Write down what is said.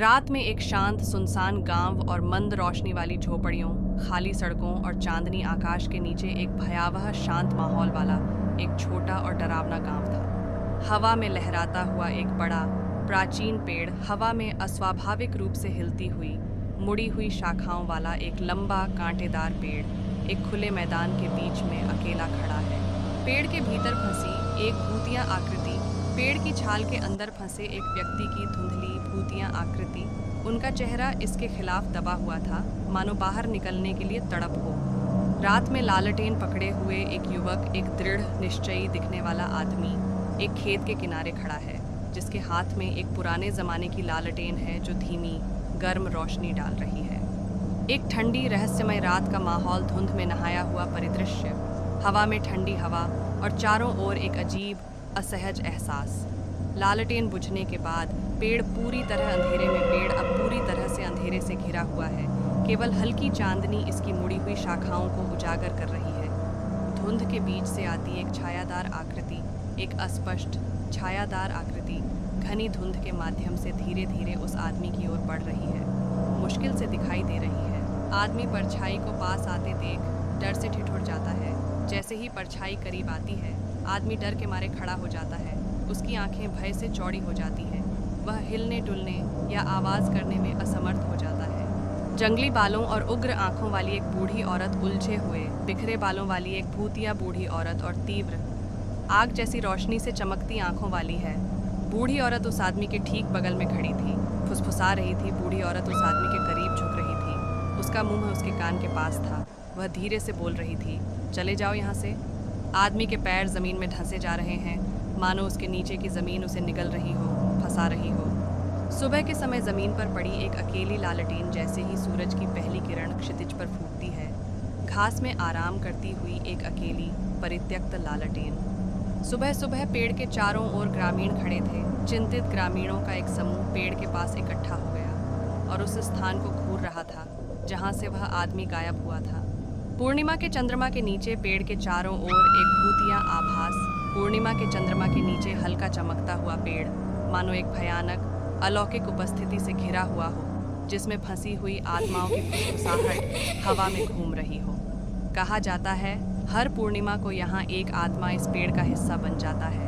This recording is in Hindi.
रात में एक शांत सुनसान गांव और मंद रोशनी वाली झोपड़ियों, खाली सड़कों और चांदनी आकाश के नीचे एक भयावह शांत माहौल वाला एक छोटा और डरावना गांव था। हवा में लहराता हुआ एक बड़ा प्राचीन पेड़, हवा में अस्वाभाविक रूप से हिलती हुई मुड़ी हुई शाखाओं वाला एक लंबा कांटेदार पेड़ एक खुले मैदान के बीच में अकेला खड़ा है। पेड़ के भीतर फंसी एक भूतिया आकृति, पेड़ की छाल के अंदर फंसे एक व्यक्ति की धुंधली भूतिया आकृति, उनका चेहरा इसके खिलाफ दबा हुआ था, मानो बाहर निकलने के लिए तड़प हो। रात में लालटेन पकड़े हुए एक युवक, एक दृढ़ निश्चयी दिखने वाला आदमी एक खेत के किनारे खड़ा है, जिसके हाथ में एक पुराने जमाने की लालटेन है जो धीमी गर्म रोशनी डाल रही है। एक ठंडी रहस्यमय रात का माहौल, धुंध में नहाया हुआ परिदृश्य, हवा में ठंडी हवा और चारों ओर एक अजीब असहज एहसास। लालटेन बुझने के बाद पेड़ पूरी तरह अंधेरे में, पेड़ अब पूरी तरह से अंधेरे से घिरा हुआ है। केवल हल्की चांदनी इसकी मुड़ी हुई शाखाओं को उजागर कर रही है। धुंध के बीच से आती एक छायादार आकृति, एक अस्पष्ट छायादार आकृति घनी धुंध के माध्यम से धीरे धीरे उस आदमी की ओर बढ़ रही है, मुश्किल से दिखाई दे रही है। आदमी परछाई को पास आते देख डर से ठिठुर जाता है। जैसे ही परछाई करीब आती है, आदमी डर के मारे खड़ा हो जाता है। उसकी आंखें भय से चौड़ी हो जाती हैं। वह हिलने डुलने या आवाज़ करने में असमर्थ हो जाता है। जंगली बालों और उग्र आंखों वाली एक बूढ़ी औरत, उलझे हुए बिखरे बालों वाली एक भूतिया बूढ़ी औरत और तीव्र आग जैसी रोशनी से चमकती आंखों वाली है। बूढ़ी औरत उस आदमी के ठीक बगल में खड़ी थी, फुसफुसा रही थी। बूढ़ी औरत उस आदमी के करीब झुक रही थी, उसका मुंह उसके कान के पास था। वह धीरे से बोल रही थी, चले जाओ यहाँ से। आदमी के पैर ज़मीन में धंसे जा रहे हैं, मानो उसके नीचे की ज़मीन उसे निगल रही हो, फंसा रही हो। सुबह के समय ज़मीन पर पड़ी एक अकेली लालटेन जैसे ही सूरज की पहली किरण क्षितिज पर फूटती है, घास में आराम करती हुई एक अकेली परित्यक्त लालटेन। सुबह सुबह पेड़ के चारों ओर ग्रामीण खड़े थे। चिंतित ग्रामीणों का एक समूह पेड़ के पास इकट्ठा हो गया और उस स्थान को घूर रहा था जहाँ से वह आदमी गायब हुआ था। पूर्णिमा के चंद्रमा के नीचे पेड़ के चारों ओर एक भूतिया आभास। पूर्णिमा के चंद्रमा के नीचे हल्का चमकता हुआ पेड़ मानो एक भयानक अलौकिक उपस्थिति से घिरा हुआ हो, जिसमें फंसी हुई आत्माओं की फुसफुसाहट हवा में घूम रही हो। कहा जाता है हर पूर्णिमा को यहाँ एक आत्मा इस पेड़ का हिस्सा बन जाता है।